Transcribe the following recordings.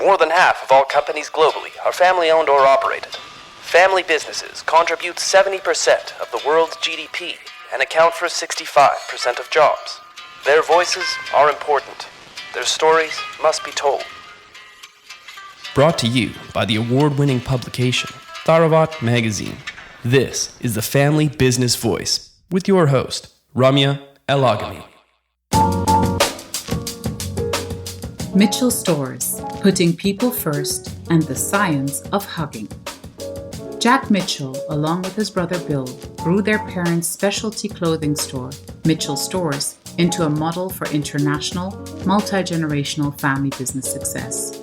More than half of all companies globally are family-owned or operated. Family businesses contribute 70% of the world's GDP and account for 65% of jobs. Their voices are important. Their stories must be told. Brought to you by the award-winning publication, Tharawat magazine. This is the Family Business Voice with your host, Ramia El-Agami. Mitchell Stores, putting people first and the science of hugging. Jack Mitchell, along with his brother Bill, grew their parents' specialty clothing store, Mitchell Stores, into a model for international, multi-generational family business success.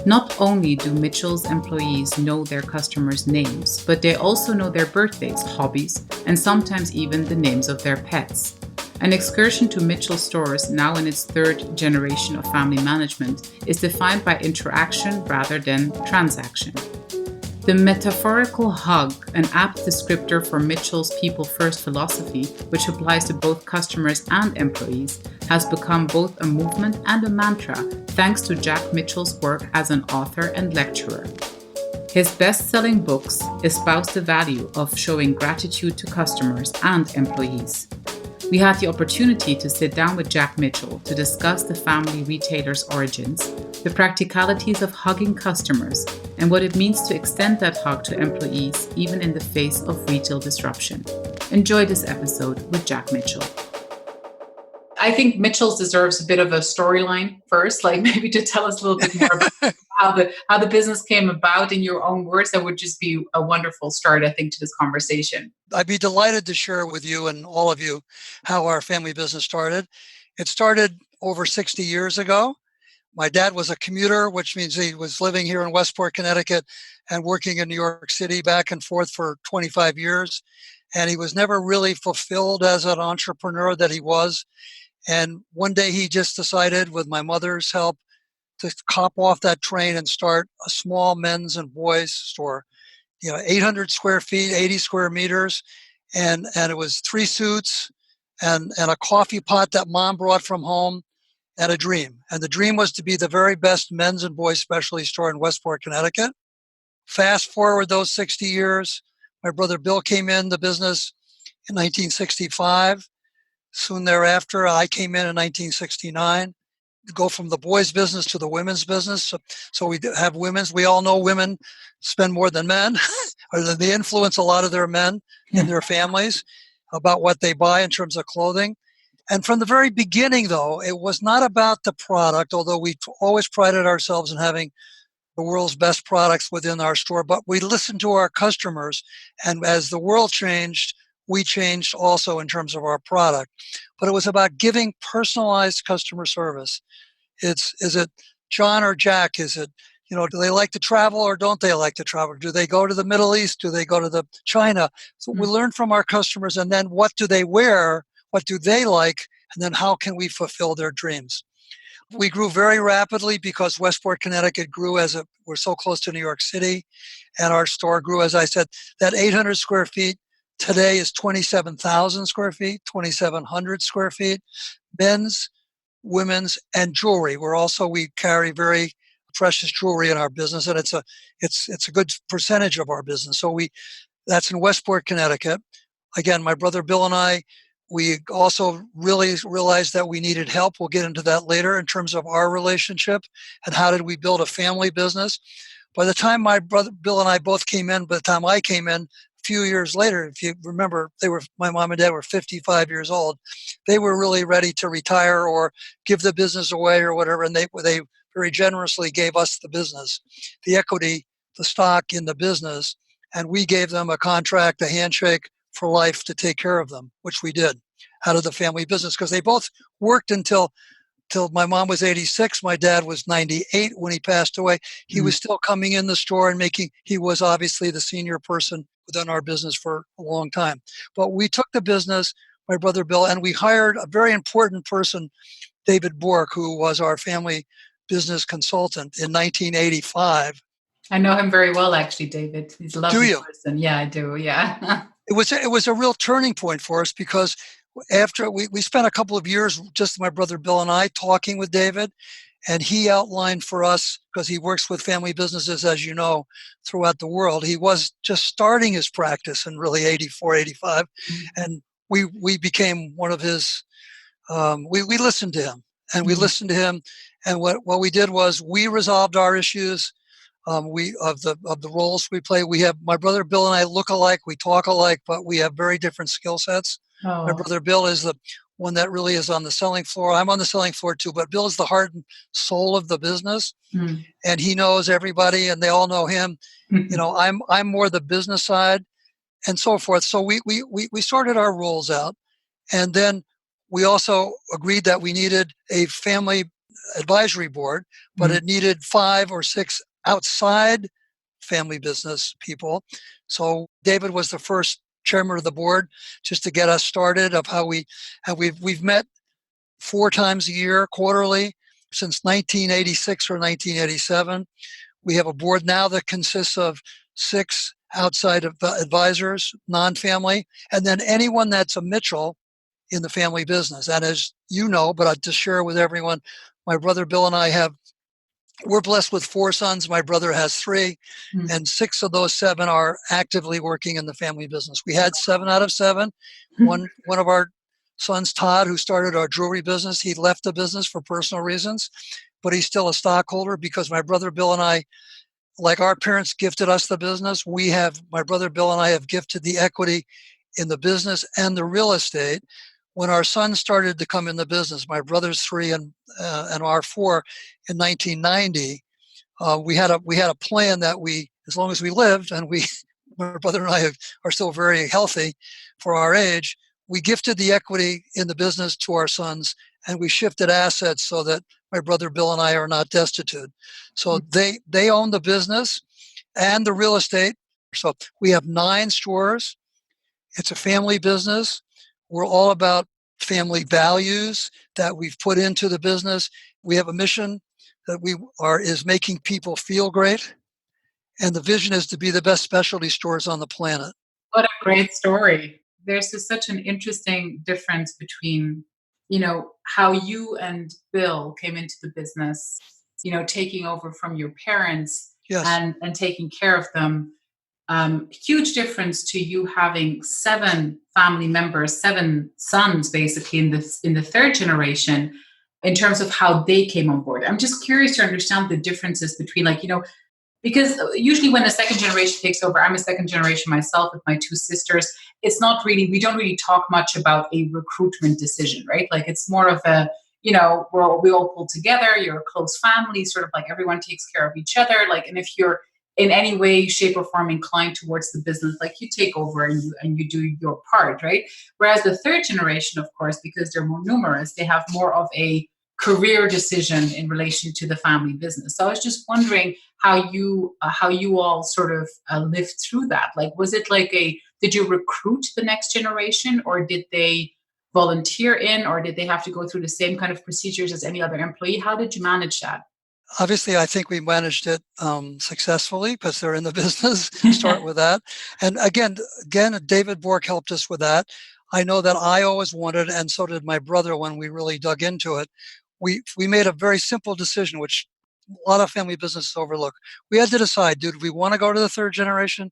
Not only do Mitchell's employees know their customers' names, but they also know their birthdays, hobbies, and sometimes even the names of their pets. An excursion to Mitchell Stores, now in its third generation of family management, is defined by interaction rather than transaction. The metaphorical hug, an apt descriptor for Mitchell's people-first philosophy, which applies to both customers and employees, has become both a movement and a mantra thanks to Jack Mitchell's work as an author and lecturer. His best-selling books espouse the value of showing gratitude to customers and employees. We had the opportunity to sit down with Jack Mitchell to discuss the family retailer's origins, the practicalities of hugging customers, and what it means to extend that hug to employees even in the face of retail disruption. Enjoy this episode with Jack Mitchell. I think Mitchell's deserves a bit of a storyline first, like maybe to tell us a little bit more about how the business came about in your own words. That would just be a wonderful start, I think, to this conversation. I'd be delighted to share with you and all of you how our family business started. It started over 60 years ago. My dad was a commuter, which means he was living here in Westport, Connecticut, and working in New York City back and forth for 25 years. And he was never really fulfilled as an entrepreneur that he was. And one day he just decided, with my mother's help, to cop off that train and start a small men's and boys store. 800 square feet, 80 square meters. And it was 3 suits and a coffee pot that mom brought from home and a dream. And the dream was to be the very best men's and boys specialty store in Westport, Connecticut. Fast forward those 60 years, my brother Bill came in the business in 1965. Soon thereafter, I came in 1969. Go from the boys' business to the women's business. So we have women's. We all know women spend more than men, or they influence a lot of their men in their families about what they buy in terms of clothing. And from the very beginning, though, it was not about the product, although we always prided ourselves in having the world's best products within our store. But we listened to our customers, and as the world changed, we changed also in terms of our product. But it was about giving personalized customer service. Is it John or Jack? Is it, do they like to travel or don't they like to travel? Do they go to the Middle East? Do they go to the China? So we learn from our customers, and then what do they wear? What do they like? And then how can we fulfill their dreams? We grew very rapidly because Westport, Connecticut grew we're so close to New York City, and our store grew, as I said, that 800 square feet. Today is 27,000 square feet, 2,700 square feet, men's, women's, and jewelry. We carry very precious jewelry in our business, and it's a good percentage of our business. So that's in Westport, Connecticut. Again, my brother Bill and I, we also really realized that we needed help. We'll get into that later in terms of our relationship and how did we build a family business. By the time my brother Bill and I both came in, by the time I came in, few years later, if you remember, my mom and dad were 55 years old. They were really ready to retire or give the business away or whatever, and they very generously gave us the business, the equity, the stock in the business, and we gave them a contract, a handshake for life to take care of them, which we did out of the family business, because they both worked until my mom was 86, my dad was 98 when he passed away. He was still coming in the store and he was obviously the senior person within our business for a long time. But we took the business, my brother Bill, and we hired a very important person, David Bork, who was our family business consultant in 1985. I know him very well, actually, David. He's a lovely person. Yeah, I do. Yeah. It was a real turning point for us because after we spent a couple of years, just my brother Bill and I, talking with David, and he outlined for us, because he works with family businesses, as you know, throughout the world. He was just starting his practice in really 84, 85. And we became one of his, we listened to him, and we listened to him. And what we did was we resolved our issues. We of the roles we play. We have, my brother Bill and I look alike, we talk alike, but we have very different skill sets. My brother Bill is the one that really is on the selling floor. I'm on the selling floor too, but Bill is the heart and soul of the business, and he knows everybody, and they all know him. You know, I'm more the business side, and so forth. So we sorted our roles out, and then we also agreed that we needed a family advisory board, but it needed 5 or 6 outside family business people. So David was the first chairman of the board, just to get us started, of how we've met 4 times a year, quarterly, since 1986 or 1987. We have a board now that consists of 6 outside of advisors, non-family, and then anyone that's a Mitchell in the family business. And as you know, but I'll just share with everyone, my brother Bill and I we're blessed with 4 sons. My brother has 3, and 6 of those 7 are actively working in the family business. We had 7 out of 7. One of our sons, Todd, who started our jewelry business, he left the business for personal reasons, but he's still a stockholder, because my brother Bill and I, like our parents gifted us the business, my brother Bill and I have gifted the equity in the business and the real estate. When our sons started to come in the business, my brother's 3 and our 4, in 1990, we had a plan that as long as we lived, and my brother and I are still very healthy for our age, we gifted the equity in the business to our sons, and we shifted assets so that my brother Bill and I are not destitute. So they own the business and the real estate. So we have 9 stores. It's a family business. We're all about family values that we've put into the business. We have a mission that is making people feel great. And the vision is to be the best specialty stores on the planet. What a great story. There's such an interesting difference between, how you and Bill came into the business, taking over from your parents. Yes. and taking care of them. Huge difference to you having 7 family members, 7 sons, basically in the 3rd generation, in terms of how they came on board. I'm just curious to understand the differences between, because usually when a 2nd generation takes over, I'm a 2nd generation myself with my 2 sisters. It's not really, we don't really talk much about a recruitment decision, right? Like, it's more of a, we all pull together. You're a close family, sort of like everyone takes care of each other. Like, and if you're in any way, shape, or form inclined towards the business, like, you take over and you do your part, right? Whereas the 3rd generation, of course, because they're more numerous, they have more of a career decision in relation to the family business. So I was just wondering how you all sort of lived through that. Like, was it did you recruit the next generation, or did they volunteer in, or did they have to go through the same kind of procedures as any other employee? How did you manage that? Obviously, I think we managed it successfully, because they're in the business. Start with that. And again, David Bork helped us with that. I know that I always wanted, and so did my brother when we really dug into it. We made a very simple decision, which a lot of family businesses overlook. We had to decide, do we want to go to the 3rd generation,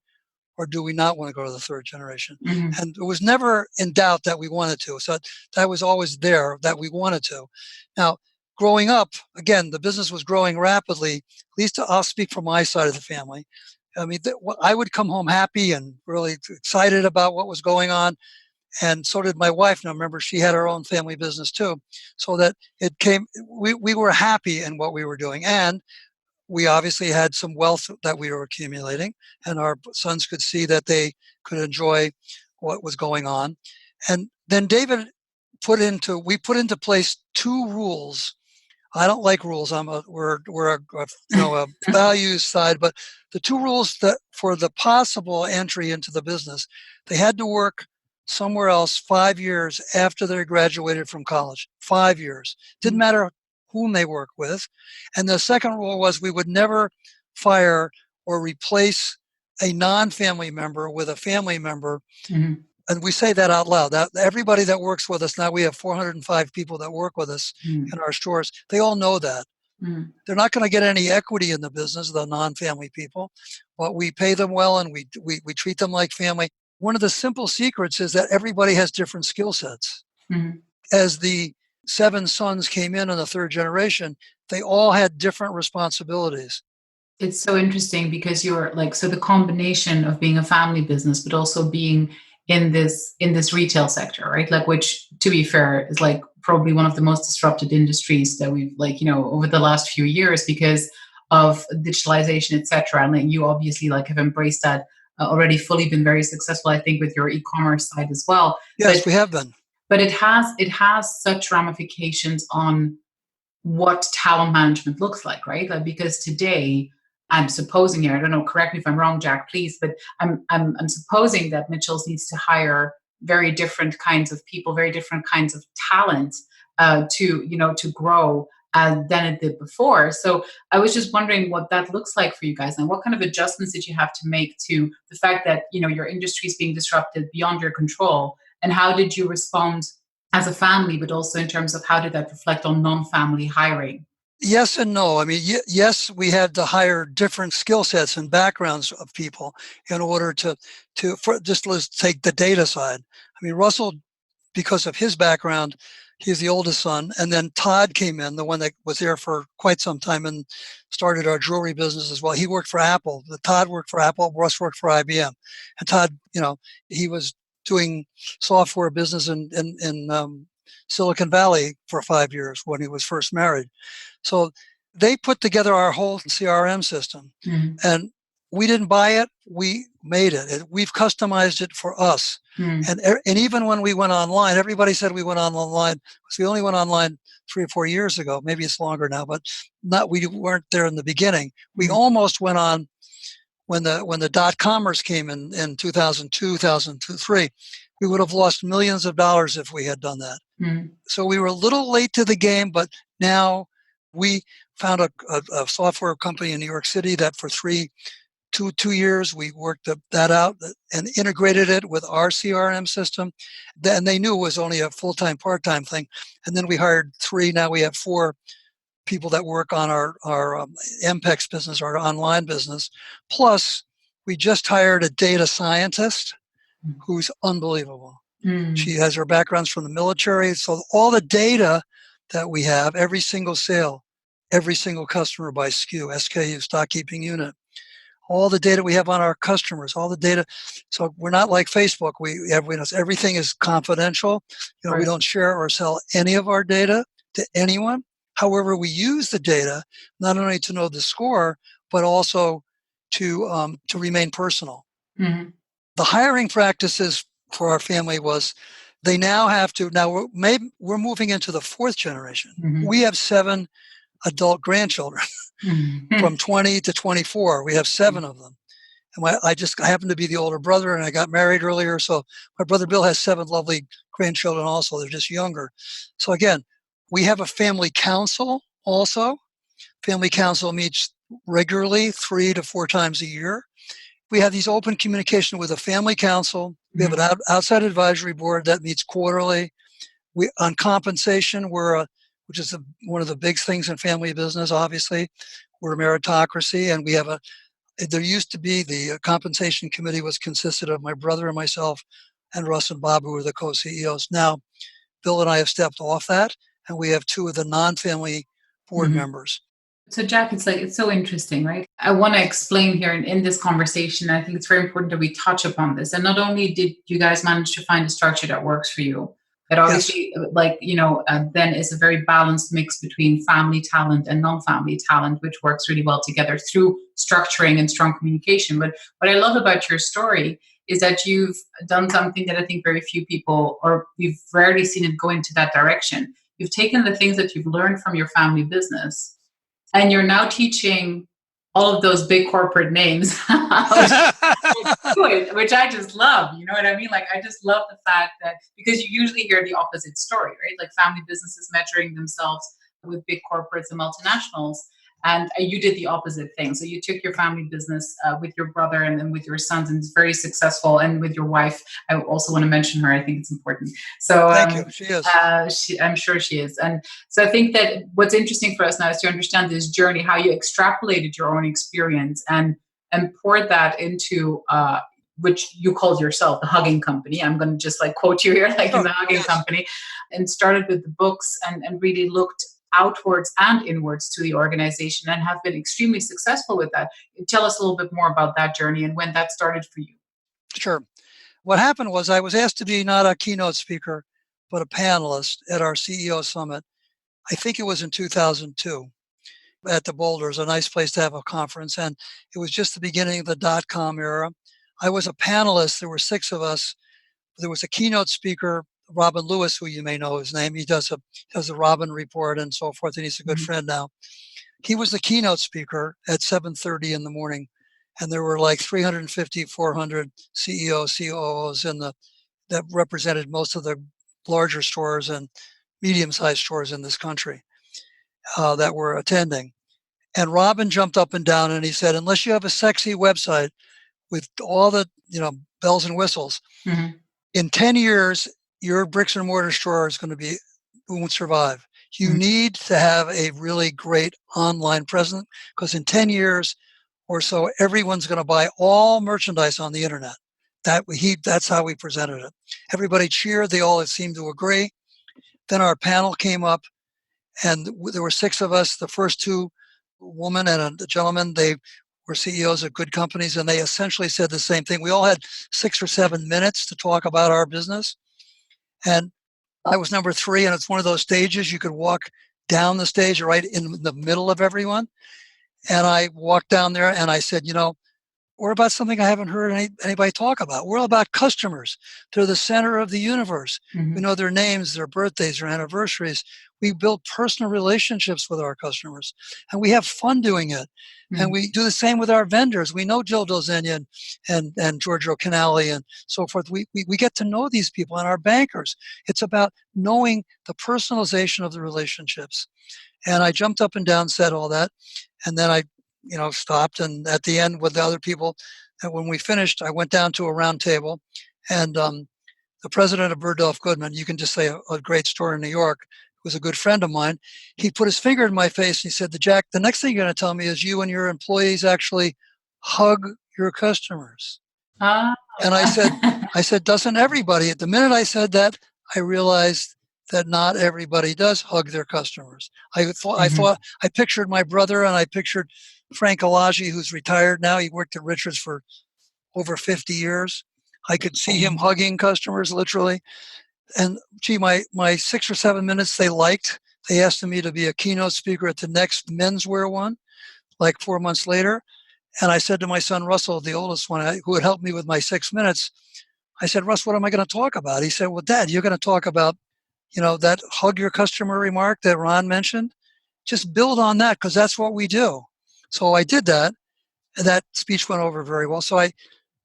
or do we not want to go to the 3rd generation? And it was never in doubt that we wanted to. So that was always there, that we wanted to. Now, growing up, again, the business was growing rapidly. At least I'll speak from my side of the family. I mean, I would come home happy and really excited about what was going on. And so did my wife. Now, remember, she had her own family business too. So that we were happy in what we were doing. And we obviously had some wealth that we were accumulating, and our sons could see that they could enjoy what was going on. And then David we put into place 2 rules. I don't like rules. We're a values side, but the 2 rules that for the possible entry into the business, they had to work somewhere else 5 years after they graduated from college. 5 years. Didn't matter whom they worked with. And the second rule was we would never fire or replace a non-family member with a family member And we say that out loud. That everybody that works with us now, we have 405 people that work with us in our stores. They all know that. They're not going to get any equity in the business, the non-family people, but we pay them well and we treat them like family. One of the simple secrets is that everybody has different skill sets. As the 7 sons came in the third generation, they all had different responsibilities. It's so interesting because you're like, so the combination of being a family business, but also being in this retail sector, right? Like, which, to be fair, is like probably one of the most disrupted industries that we've, like, you know, over the last few years because of digitalization, etc. And then you obviously like have embraced that already, fully, been very successful, I think, with your e-commerce side as well. Yes, we have been. But it has such ramifications on what talent management looks like, right? Like, because today, I'm supposing here, I don't know, correct me if I'm wrong, Jack, please, but I'm supposing that Mitchell's needs to hire very different kinds of people, very different kinds of talent to grow than it did before. So I was just wondering what that looks like for you guys, and what kind of adjustments did you have to make to the fact that, you know, your industry is being disrupted beyond your control, and how did you respond as a family, but also in terms of how did that reflect on non-family hiring? Yes and no. I mean, yes, we had to hire different skill sets and backgrounds of people in order just let's take the data side. I mean, Russell, because of his background, he's the oldest son. And then Todd came in, the one that was there for quite some time and started our jewelry business as well. He worked for Apple. Todd worked for Apple. Russ worked for IBM. And Todd, you know, he was doing software business in Silicon Valley for 5 years when he was first married. So they put together our whole CRM system, and we didn't buy it. We made it. We've customized it for us. And even when we went online, everybody said we went online. Because we only went online 3 or 4 years ago. Maybe it's longer now, but we weren't there in the beginning. We almost went on when the dot-commerce came in 2002, 2003. We would have lost millions of dollars if we had done that. So we were a little late to the game, but now we found a software company in New York City that for 2 years we worked that out and integrated it with our CRM system. Then they knew it was only a full-time, part-time thing. And then we hired 3. Now we have 4 people that work on our MPEX business, our online business. Plus, we just hired a data scientist who's unbelievable. She has her backgrounds from the military. So all the data that we have, every single sale, every single customer by SKU, stock keeping unit, all the data we have on our customers, all the data. So we're not like Facebook. Everything is confidential. You know, we don't share or sell any of our data to anyone. However, we use the data not only to know the score, but also to remain personal. The hiring practices for our family was they now have to. Now we're moving into the 4th generation. We have 7 adult grandchildren from 20 to 24. We have 7 of them. And I happen to be the older brother, and I got married earlier. So my brother Bill has 7 lovely grandchildren also. They're just younger. So again, we have a family council also. Family council meets regularly 3 to 4 times a year. We have these open communication with a family council. We have an outside advisory board that meets quarterly. On compensation, which is one of the big things in family business, obviously. We're a meritocracy, and we have there used to be the compensation committee consisted of my brother and myself and Russ and Bob, who were the co-CEOs. Now, Bill and I have stepped off that, and we have 2 of the non-family board members. So Jack, it's so interesting, right? I want to explain here in this conversation, I think it's very important that we touch upon this. And not only did you guys manage to find a structure that works for you, but obviously, then is a very balanced mix between family talent and non-family talent, which works really well together through structuring and strong communication. But what I love about your story is that you've done something that I think very few people, or we've rarely seen it go into that direction. You've taken the things that you've learned from your family business, and you're now teaching all of those big corporate names how to do it, which I just love. You know what I mean? Like, I just love the fact that, because you usually hear the opposite story, right? Like family businesses measuring themselves with big corporates and multinationals. And you did the opposite thing. So you took your family business with your brother and then with your sons, and it's very successful. And with your wife, I also want to mention her. I think it's important. So Thank you. She is. I'm sure she is. And so I think that what's interesting for us now is to understand this journey, how you extrapolated your own experience and poured that into which you called yourself the Hugging Company. I'm going to just like quote you here, like Sure. in the Hugging Yes. Company, and started with the books and really looked outwards and inwards to the organization and have been extremely successful with that. Tell us a little bit more about that journey and when that started for you. Sure. What happened was I was asked to be not a keynote speaker, but a panelist at our CEO summit. I think it was in 2002 at the Boulders, a nice place to have a conference. And it was just the beginning of the dot-com era. I was a panelist. There were 6 of us. There was a keynote speaker, Robin Lewis, who you may know his name. He does the Robin Report and so forth, and he's a good friend now. He was the keynote speaker at 7:30 in the morning, and there were like 350, 400 CEOs, COOs that represented most of the larger stores and medium-sized stores in this country that were attending. And Robin jumped up and down and he said, unless you have a sexy website with all the bells and whistles, in 10 years, your bricks and mortar store is going to won't survive. You need to have a really great online presence because in 10 years or so, everyone's going to buy all merchandise on the internet. That's how we presented it. Everybody cheered. They all seemed to agree. Then our panel came up and there were 6 of us. The first 2, a woman and a gentleman, they were CEOs of good companies, and they essentially said the same thing. We all had 6 or 7 minutes to talk about our business. And I was number 3, and it's one of those stages you could walk down the stage right in the middle of everyone. And I walked down there and I said, we're about something I haven't heard anybody talk about. We're all about customers. They're the center of the universe. We know their names, their birthdays, their anniversaries. We build personal relationships with our customers, and we have fun doing it. And we do the same with our vendors. We know Joe Dolzenia and Giorgio Canali and so forth. We get to know these people and our bankers. It's about knowing the personalization of the relationships. And I jumped up and down, said all that, and then I stopped. And at the end with the other people, and when we finished, I went down to a round table, and the president of Bergdorf Goodman, you can just say a great store in New York, was a good friend of mine. He put his finger in my face and he said, Jack, the next thing you're going to tell me is you and your employees actually hug your customers. And I said, doesn't everybody? At the minute I said that, I realized that not everybody does hug their customers. I pictured my brother, and I pictured Frank Alagi, who's retired now. He worked at Richards for over 50 years. I could see him hugging customers literally. And gee, my 6 or 7 minutes they liked. They asked me to be a keynote speaker at the next menswear one, like 4 months later. And I said to my son, Russell, the oldest one, who had helped me with my 6 minutes, I said, Russ, what am I going to talk about? He said, well, Dad, you're going to talk about, that hug your customer remark that Ron mentioned. Just build on that because that's what we do. So I did that, and that speech went over very well. So I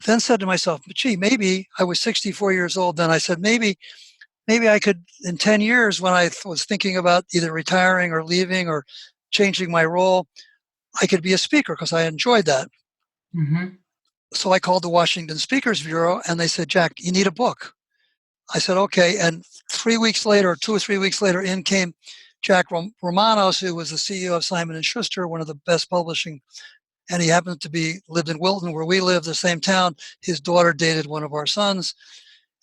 then said to myself, gee, maybe I was 64 years old then. I said, maybe I could, in 10 years, when I was thinking about either retiring or leaving or changing my role, I could be a speaker because I enjoyed that. So I called the Washington Speakers Bureau, and they said, Jack, you need a book. I said, okay. And 2 or 3 weeks later, in came Jack Romanos, who was the CEO of Simon & Schuster, one of the best publishing. And he happened to lived in Wilton, where we live, the same town. His daughter dated one of our sons.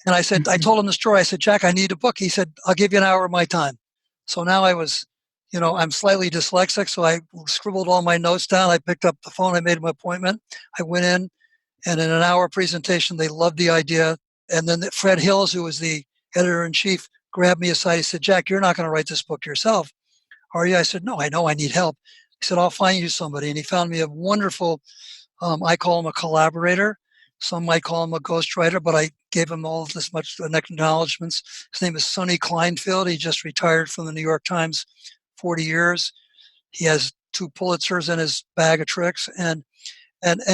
And I said, I told him the story. I said, Jack, I need a book. He said, I'll give you an hour of my time. So now I was, I'm slightly dyslexic. So I scribbled all my notes down. I picked up the phone. I made an appointment. I went in, and in an hour presentation, they loved the idea. And then Fred Hills, who was the editor-in-chief, grabbed me aside. He said, Jack, you're not going to write this book yourself, are you? I said, no, I know I need help. He said, I'll find you somebody. And he found me a wonderful, I call him a collaborator. Some might call him a ghostwriter, but I gave him all of this much acknowledgments. His name is Sonny Kleinfeld. He just retired from the New York Times, 40 years. He has 2 Pulitzers in his bag of tricks. And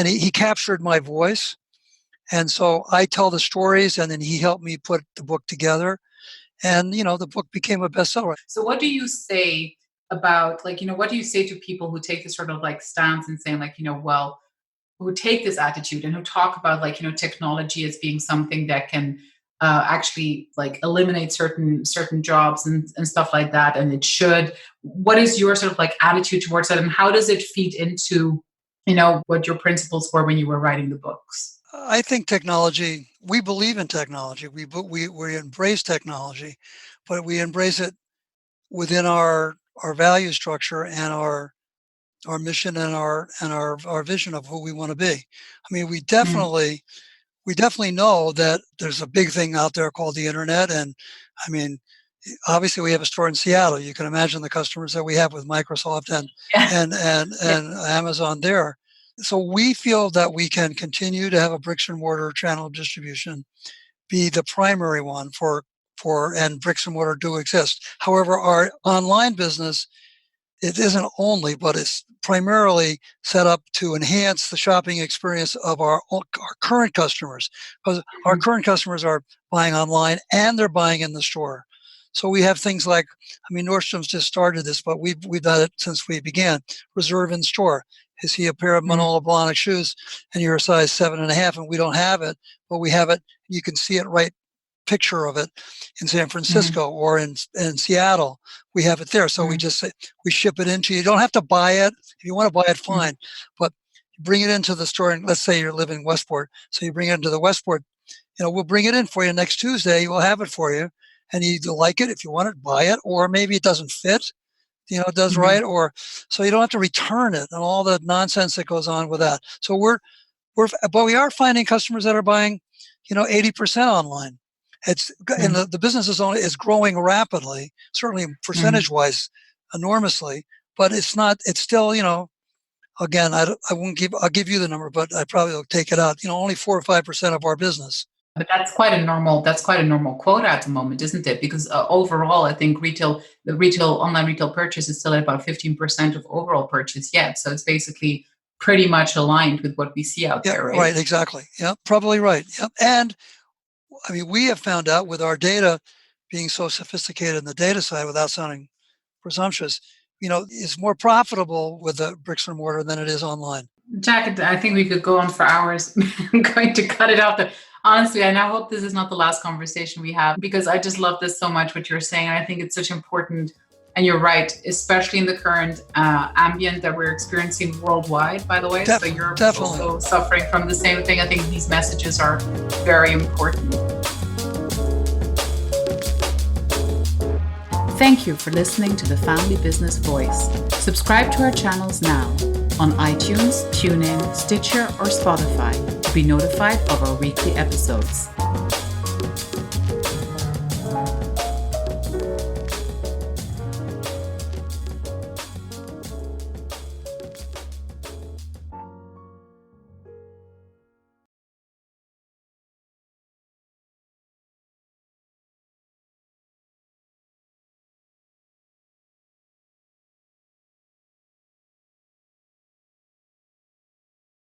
he captured my voice. And so I tell the stories, and then he helped me put the book together. And, the book became a bestseller. So what do you say about like, what do you say to people who take this sort of like stance and saying like, well, who take this attitude and who talk about like, technology as being something that can actually like eliminate certain jobs and stuff like that, and it should. What is your sort of like attitude towards that, and how does it feed into what your principles were when you were writing the books? I think technology, we believe in technology. We embrace technology, but we embrace it within our value structure and our mission and our vision of who we want to be. I mean, we definitely know that there's a big thing out there called the internet. And I mean, obviously we have a store in Seattle. You can imagine the customers that we have with Microsoft and Amazon there. So we feel that we can continue to have a bricks and mortar channel of distribution be the primary one and bricks and mortar do exist. However, our online business, it isn't only, but it's primarily set up to enhance the shopping experience of our current customers, because our current customers are buying online and they're buying in the store. So we have things like, I mean, Nordstrom's just started this, but we've done it since we began. Reserve in store. You see a pair of Manolo Blahnik shoes and you're a size 7.5 and we don't have it, but we have it. You can see it right picture of it in San Francisco or in Seattle. We have it there. So we just we ship it into you. You don't have to buy it. If you want to buy it, fine. But you bring it into the store, and let's say you're living in Westport. So you bring it into the Westport, we'll bring it in for you next Tuesday. We'll have it for you. And you like it. If you want it, buy it. Or maybe it doesn't fit, it does right. Or so you don't have to return it and all the nonsense that goes on with that. So but we are finding customers that are buying, 80% online. It's and the business is growing rapidly, certainly percentage wise, enormously. But it's not. It's still, again, I'll give you the number, but I probably will take it out. Only 4 or 5% of our business. But that's quite a normal quota at the moment, isn't it? Because overall, I think online retail purchase is still at about 15% of overall purchase yet. So it's basically pretty much aligned with what we see out there, right? Right, exactly. Yeah, probably right. Yep. And I mean, we have found out with our data being so sophisticated in the data side, without sounding presumptuous, is more profitable with the bricks and mortar than it is online. Jack, I think we could go on for hours. I'm going to cut it out there. Honestly, I now hope this is not the last conversation we have, because I just love this so much, what you're saying. And I think it's such important, and you're right, especially in the current ambient that we're experiencing worldwide, by the way. So you're also suffering from the same thing. I think these messages are very important. Thank you for listening to the Family Business Voice. Subscribe to our channels now on iTunes, TuneIn, Stitcher, or Spotify to be notified of our weekly episodes.